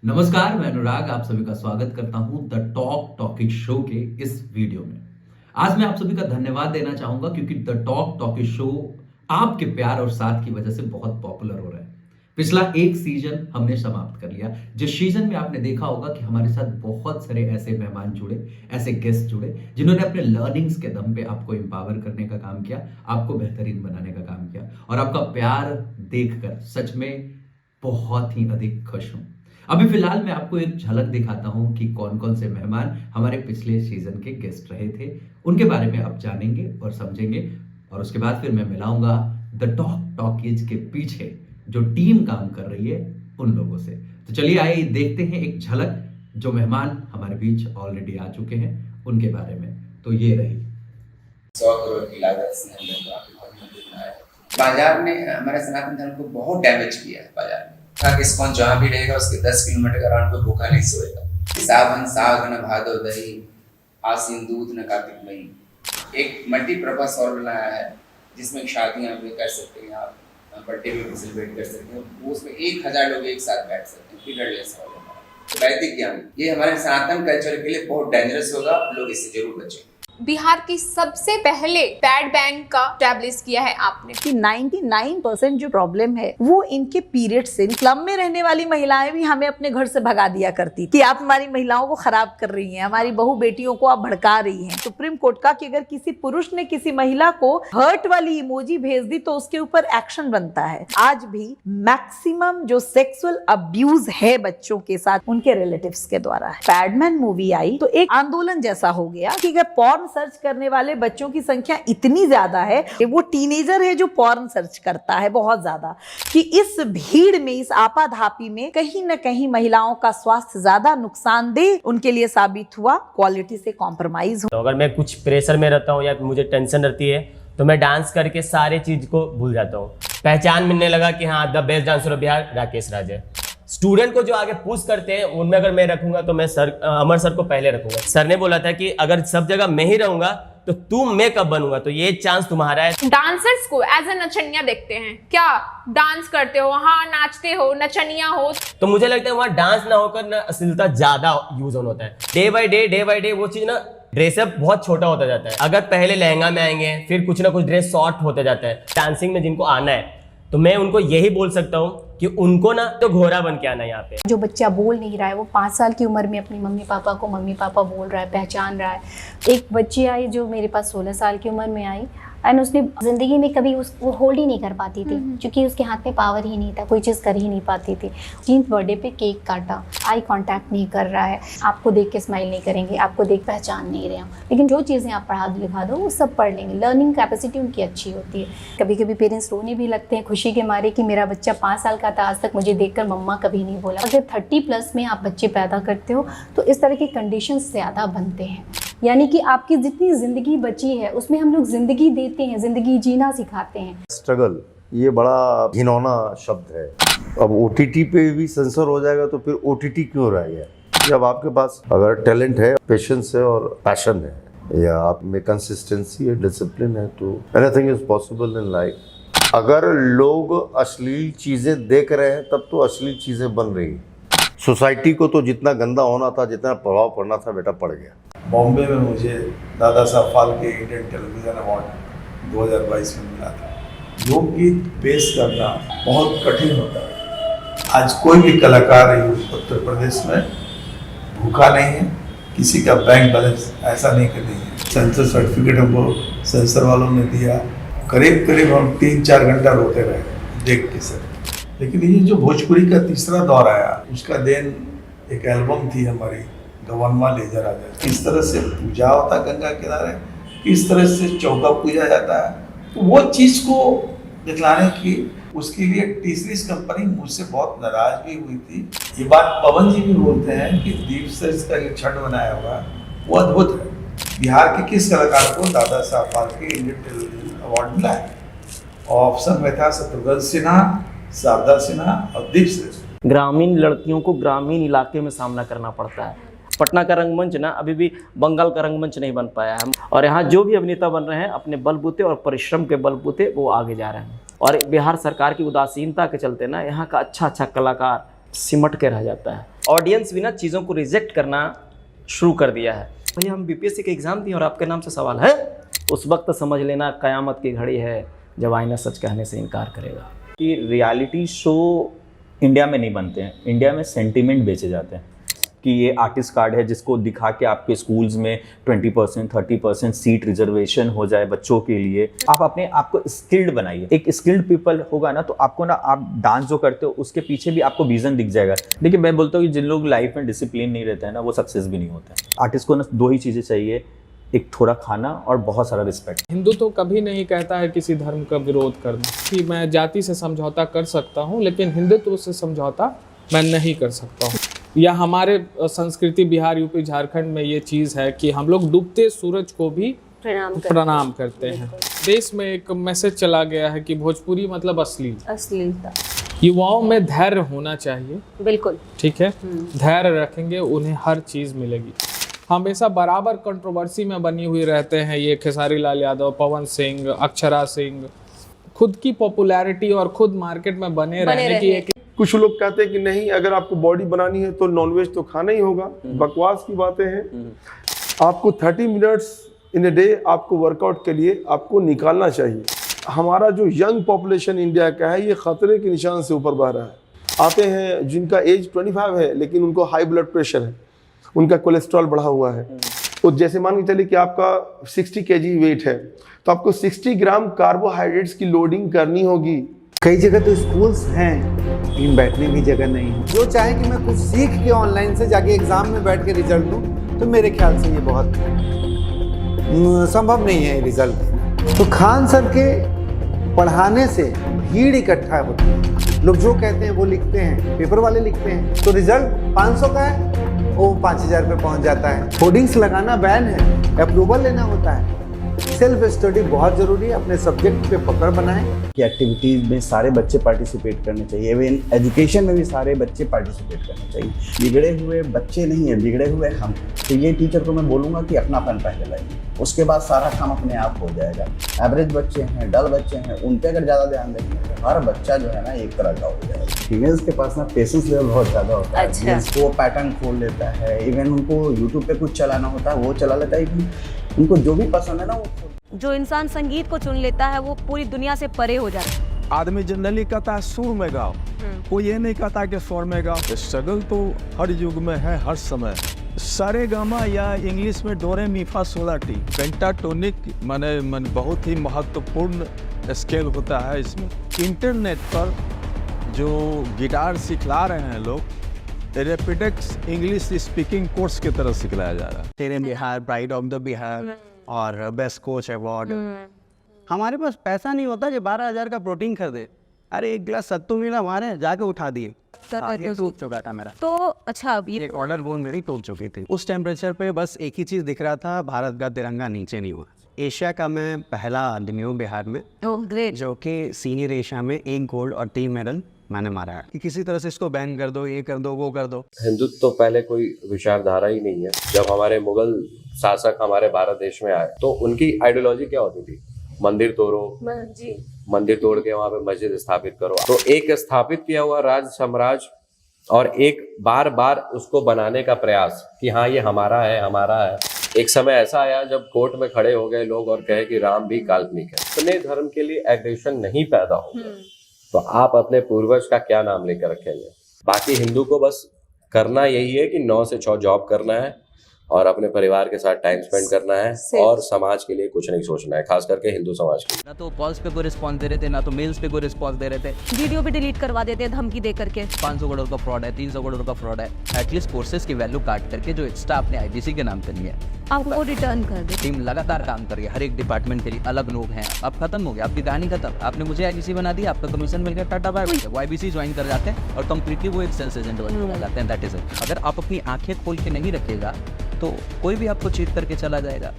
नमस्कार, मैं अनुराग आप सभी का स्वागत करता हूं द टॉक टॉकिंग शो के इस वीडियो में। आज मैं आप सभी का धन्यवाद देना चाहूंगा क्योंकि द टॉक टॉकिंग शो आपके प्यार और साथ की वजह से बहुत पॉपुलर हो रहा है। पिछला एक सीजन हमने समाप्त कर लिया, जिस सीजन में आपने देखा होगा कि हमारे साथ बहुत सारे ऐसे मेहमान जुड़े, ऐसे गेस्ट जुड़े, जिन्होंने अपने लर्निंग्स के दम पे आपको एम्पावर करने का काम किया, आपको बेहतरीन बनाने का काम किया और आपका प्यार देखकर सच में बहुत ही अधिक खुश हूं। अभी फिलहाल मैं आपको एक झलक दिखाता हूं कि कौन कौन से मेहमान हमारे पिछले सीजन के गेस्ट रहे थे। उनके बारे में आप जानेंगे और समझेंगे और उसके बाद फिर मैं मिलाऊंगा द टॉक टॉकीज के पीछे जो टीम काम कर रही है उन लोगों से। तो चलिए आइए देखते हैं एक झलक, जो मेहमान हमारे बीच ऑलरेडी आ चुके हैं उनके बारे में। तो ये रही 100 करोड़ की लागत से हमने बाजार ने हमारे सनातन धर्म को बहुत डैमेज किया है। बाजार में इस्कॉन जहाँ भी रहेगा उसके 10 किलोमीटर का राउंड पे भूखा नहीं सोएगा। सावन साग न भादो दही, आसीन दूध न कार्तिक मई। एक मल्टीपर्पज हॉल बनाया है जिसमें शादियां भी कर सकते हैं, आप बर्थडे भी सेलिब्रेट कर सकते हैं। वो उसमें 1000 लोग एक साथ बैठ सकते हैं। पीरियडलेस हॉल है। वैदिक ज्ञान ये हमारे सनातन कल्चर के लिए बहुत डेंजरस होगा, लोग इससे जरूर बचें। बिहार की सबसे पहले पैड बैंक का एस्टैब्लिश किया है आपने। कि 99% जो प्रॉब्लम है वो इनके पीरियड से। स्लम में रहने वाली महिलाएं भी हमें अपने घर से भगा दिया करती कि आप हमारी महिलाओं को खराब कर रही हैं, हमारी बहू बेटियों को आप भड़का रही हैं। सुप्रीम कोर्ट का कि अगर किसी पुरुष ने किसी महिला को हर्ट वाली इमोजी भेज दी तो उसके ऊपर एक्शन बनता है। आज भी मैक्सिमम जो सेक्सुअल अब्यूज है बच्चों के साथ उनके रिलेटिव्स के द्वारा है। पैडमैन मूवी आई तो एक आंदोलन जैसा हो गया कि अगर पॉर्न सर्च करने वाले बच्चों की संख्या इतनी ज्यादा है कि वो टीनेजर है जो पॉर्न सर्च करता है बहुत ज्यादा, कि इस भीड़ में, इस आपाधापी में कहीं ना कहीं महिलाओं का स्वास्थ्य ज्यादा नुकसानदेह उनके लिए साबित हुआ। क्वालिटी से कॉम्प्रोमाइज हो। तो अगर मैं कुछ प्रेशर में रहता हूँ या मुझे टेंशन रहती है तो मैं डांस करके सारे चीज को भूल जाता हूँ। पहचान मिलने लगा कि हाँ the best dancer of Bihar Rakesh Raj है। स्टूडेंट को जो आगे पुश करते हैं उनमें अगर मैं रखूंगा तो मैं सर अमर सर को पहले रखूंगा। सर ने बोला था कि अगर सब जगह मैं ही रहूंगा तो तुम मैं कब बनूंगा, तो ये चांस तुम्हारा है। डांसर्स को एज ए नचनिया देखते हैं, क्या डांस करते हो, हाँ नाचते हो, नचनिया हो। तो मुझे लगता है वहाँ डांस ना होकर ना अश्लीलता ज्यादा यूज ऑन होता है। डे बाय डे वो चीज ना ड्रेसअप बहुत छोटा होता जाता है। अगर पहले लहंगा में आएंगे फिर कुछ ना कुछ ड्रेस शॉर्ट होता जाता है। डांसिंग में जिनको आना है तो मैं उनको यही बोल सकता हूँ कि उनको ना तो घोड़ा बन के आना है यहाँ पे। जो बच्चा बोल नहीं रहा है वो 5 साल की उम्र में अपनी मम्मी पापा को मम्मी पापा बोल रहा है, पहचान रहा है। एक बच्ची आई जो मेरे पास 16 साल की उम्र में आई एंड उसने ज़िंदगी में कभी वो होल्ड ही नहीं कर पाती थी क्योंकि उसके हाथ में पावर ही नहीं था, कोई चीज़ कर ही नहीं पाती थी। 10th बर्थडे पे केक काटा, आई कांटेक्ट नहीं कर रहा है, आपको देख के स्माइल नहीं करेंगे, आपको देख पहचान नहीं रहे हैं, लेकिन जो चीज़ें आप पढ़ा लिखा दो वो सब पढ़ लेंगे। लर्निंग कैपेसिटी उनकी अच्छी होती है। कभी कभी पेरेंट्स रोने भी लगते हैं खुशी के मारे कि मेरा बच्चा 5 साल का था, आज तक मुझे देखकर मम्मा कभी नहीं बोला। अगर 30+ में आप बच्चे पैदा करते हो तो इस तरह के कंडीशंस ज़्यादा बनते हैं। यानी कि आपकी जितनी ज़िंदगी बची है उसमें हम लोग ज़िंदगी देते हैं, ज़िंदगी जीना सिखाते हैं। स्ट्रगल ये बड़ा घिनौना शब्द है। अब OTT पे भी सेंसर हो जाएगा तो फिर OTT क्यों रह गया? जब आपके पास अगर टैलेंट है, पेशेंस है और पैशन है या आप में कंसिस्टेंसी है, डिसिप्लिन है तो anything is possible in life. अगर लोग अश्लील चीज़ें देख रहे हैं तब तो अश्लील चीज़ें बन रही हैं। सोसाइटी को तो जितना गंदा होना था, जितना प्रभाव पड़ना था बेटा पड़ गया। बॉम्बे में मुझे Dada Saheb Phalke Indian television award 2022 में मिला था। लोकगीत पेश करना बहुत कठिन होता है। आज कोई भी कलाकार उत्तर प्रदेश में भूखा नहीं है, किसी का बैंक बैलेंस ऐसा नहीं कर रही है। सेंसर सर्टिफिकेट हमको सेंसर वालों ने दिया, करीब करीब हम 3-4 घंटा रोते रहे देख के सर। लेकिन ये जो भोजपुरी का तीसरा दौर आया उसका देन एक एल्बम थी हमारी गवनमा ले जा राजा। किस तरह से पूजा होता गंगा किनारे, किस तरह से चौका पूजा जाता है, तो वो चीज़ को दिखलाने की उसके लिए टी-सीरीज कंपनी मुझसे बहुत नाराज भी हुई थी। ये बात पवन जी भी बोलते हैं कि दीप से इसका जो छठ बनाया हुआ वो अद्भुत है। बिहार के किस कलाकार को Dada Saheb Phalke Indian television award मिला है? और ऑप्शन में था शत्रुघ्न सिन्हा, शारदा सिन्हा और दीप श्रेष्ठ। ग्रामीण लड़कियों को ग्रामीण इलाके में सामना करना पड़ता है। पटना का रंगमंच ना अभी भी बंगाल का रंगमंच नहीं बन पाया है। और यहाँ जो भी अभिनेता बन रहे हैं अपने बलबूते और परिश्रम के बलबूते वो आगे जा रहे हैं। और बिहार सरकार की उदासीनता के चलते ना यहाँ का अच्छा कलाकार सिमट के रह जाता है। ऑडियंस भी ना चीज़ों को रिजेक्ट करना शुरू कर दिया है। भैया हम बीपीएससी के एग्ज़ाम दिए और आपके नाम से सवाल है, उस वक्त समझ लेना क़यामत की घड़ी है जब आईना सच कहने से इनकार करेगा। कि रियलिटी शो इंडिया में नहीं बनते हैं, इंडिया में सेंटिमेंट बेचे जाते हैं कि ये आर्टिस्ट कार्ड है जिसको दिखा के आपके स्कूल्स में 20% 30% सीट रिजर्वेशन हो जाए बच्चों के लिए। आप अपने आप को स्किल्ड बनाइए। एक स्किल्ड पीपल होगा ना तो आपको ना, आप डांस जो करते हो उसके पीछे भी आपको विजन दिख जाएगा। देखिए मैं बोलता हूँ कि जिन लोग लाइफ में डिसिप्लिन नहीं रहते हैं ना वो सक्सेस भी नहीं होता है। आर्टिस्ट को ना 2 ही चीज़ें चाहिए, एक थोड़ा खाना और बहुत सारा रिस्पेक्ट। हिंदू तो कभी नहीं कहता है किसी धर्म का विरोध करना, कि मैं जाति से समझौता कर सकता हूँ लेकिन हिंदुत्व से समझौता मैं नहीं कर सकता हूँ। या हमारे संस्कृति बिहार यूपी झारखंड में ये चीज़ है कि हम लोग डूबते सूरज को भी प्रणाम करते हैं। देश में एक मैसेज चला गया है कि भोजपुरी मतलब अश्लीलता। युवाओं में धैर्य होना चाहिए। बिल्कुल ठीक है, धैर्य रखेंगे उन्हें हर चीज़ मिलेगी। हमेशा बराबर कंट्रोवर्सी में बनी हुई रहते हैं ये खेसारी लाल यादव, पवन सिंह, अक्षरा सिंह, खुद की पॉपुलैरिटी और खुद मार्केट में बने रहने की एक। कुछ लोग कहते हैं कि नहीं, अगर आपको बॉडी बनानी है तो नॉनवेज तो खाना ही होगा। बकवास की बातें हैं। आपको 30 मिनट्स इन ए डे आपको वर्कआउट के लिए आपको निकालना चाहिए। हमारा जो यंग पॉपुलेशन इंडिया का है ये खतरे के निशान से ऊपर बढ़ रहा है। आते हैं जिनका एज 25 है लेकिन उनको हाई ब्लड प्रेशर है, उनका कोलेस्ट्रॉल बढ़ा हुआ है। तो जैसे मान के चलिए कि आपका 60 kg वेट है तो आपको 60 ग्राम कार्बोहाइड्रेट्स की लोडिंग करनी होगी। कई जगह तो स्कूल्स हैं लेकिन बैठने की जगह नहीं है। जो चाहे कि मैं कुछ सीख के ऑनलाइन से जाके एग्जाम में बैठ के रिजल्ट लूँ तो मेरे ख्याल से ये बहुत संभव नहीं है रिजल्ट। तो खान सर के पढ़ाने से भीड़ इकट्ठा होती है, लोग जो कहते हैं वो लिखते हैं, पेपर वाले लिखते हैं, तो रिजल्ट 500 का है वो 5000 पे पहुंच जाता है। होर्डिंग्स लगाना बैन है, अप्रूवल लेना होता है। सेल्फ स्टडी बहुत जरूरी है, अपने सब्जेक्ट पे पकड़ बनाएं। कि एक्टिविटीज़ में सारे बच्चे पार्टिसिपेट करने चाहिए, इवन एजुकेशन में भी सारे बच्चे पार्टिसिपेट करने चाहिए। बिगड़े हुए बच्चे नहीं हैं, बिगड़े हुए हम। तो ये टीचर को मैं बोलूँगा कि अपनापन पहले लाइए, उसके बाद सारा काम अपने आप हो जाएगा। एवरेज बच्चे हैं, डल बच्चे हैं, उन पर अगर ज़्यादा ध्यान देंगे तो हर बच्चा जो है ना एक तरह का हो जाएगा। फीमेल्स के पास ना पेशेंस लेवल बहुत ज़्यादा होता है। अच्छा। वो पैटर्न खोल लेता है, इवन उनको यूट्यूब पे कुछ चलाना होता है वो चला लेता है। इवन उनको जो भी पसंद है ना वो। जो इंसान संगीत को चुन लेता है वो पूरी दुनिया से परे हो जाता है। आदमी जनरली कहता है सुर में गाओ, वो ये नहीं कहता कि स्वर में गाओ। स्ट्रगल तो हर युग में है, हर समय। सारे गामा या इंग्लिश में डोरे मी फा सोला टी, पेंटाटोनिक माने बहुत ही महत्वपूर्ण स्केल होता है इसमें। इंटरनेट पर जो गिटार सिखला रहे हैं लोग, रेपिडेक्स इंग्लिश स्पीकिंग कोर्स की तरह सिखलाया जा रहा है। तेरे Bihar, pride of the Bihar और बेस्ट कोच अवार्ड। हमारे पास पैसा नहीं होता जो 12,000 का प्रोटीन खरीदे। अरे एक गिलास सत्तू मिला हमारे, जाके उठा दिए। टूट चुका था मेरा। तो अच्छा, एक ऑर्डर बोन मेरी टूट चुकी थी। उस टेम्परेचर पे बस एक ही चीज़ दिख रहा था, भारत का तिरंगा नीचे नहीं हुआ। एशिया का मैं पहला आदमी हूँ बिहार में, जो कि सीनियर एशिया में 1 गोल्ड और 3 मेडल मैंने मारा है। कि किसी तरह से इसको बैन कर दो, ये कर दो, वो कर दो। हिंदुत्व तो पहले कोई विचारधारा ही नहीं है। जब हमारे मुगल शासक हमारे भारत देश में आए तो उनकी आइडियोलॉजी क्या होती थी? मंदिर तोड़ो, मंदिर तोड़ के वहां पे मस्जिद स्थापित करो। तो एक स्थापित किया हुआ राज साम्राज्य और एक बार बार उसको बनाने का प्रयास कि हाँ ये हमारा है, हमारा है। एक समय ऐसा आया जब कोर्ट में खड़े हो गए लोग और कहे कि राम भी काल्पनिक है। अपने धर्म के लिए एग्रेशन नहीं पैदा होगा तो आप अपने पूर्वज का क्या नाम लेकर रखेंगे? बाकी हिंदू को बस करना यही है कि 9 से 6 जॉब करना है और अपने परिवार के साथ टाइम स्पेंड करना है और समाज के लिए कुछ नहीं सोचना है, खास करके हिंदू समाज के लिए। ना तो कॉल्स पे कोई रिस्पॉन्स दे रहे थे, ना तो मेल्स पे कोई रिस्पॉन्स दे रहे थे। वीडियो भी डिलीट करवा देते हैं धमकी दे करके। 500 करोड़ का फ्रॉड है, 300 करोड़ का फ्रॉड है। एटलीस्ट कोर्सेज की वैल्यू काट करके जो एक्स्ट्रा आपने आईबीसी के नाम करी है आप वो रिटर्न कर दे। टीम लगातार काम कर रही है, हर एक डिपार्टमेंट के लिए अलग लोग हैं। अब खत्म हो गया, आपकी कहानी खत्म। आपने मुझे आईबीसी बना दिया, आपका कमीशन मिल गया, टाटा बाय। वो आईबीसी ज्वाइन कर जाते हैं और कंप्लीटली वो एक सेल्स एजेंट बन जाते हैं। That is it. अगर आप अपनी आंखें खोल के नहीं रखेगा तो कोई भी आपको चीट करके चला जाएगा।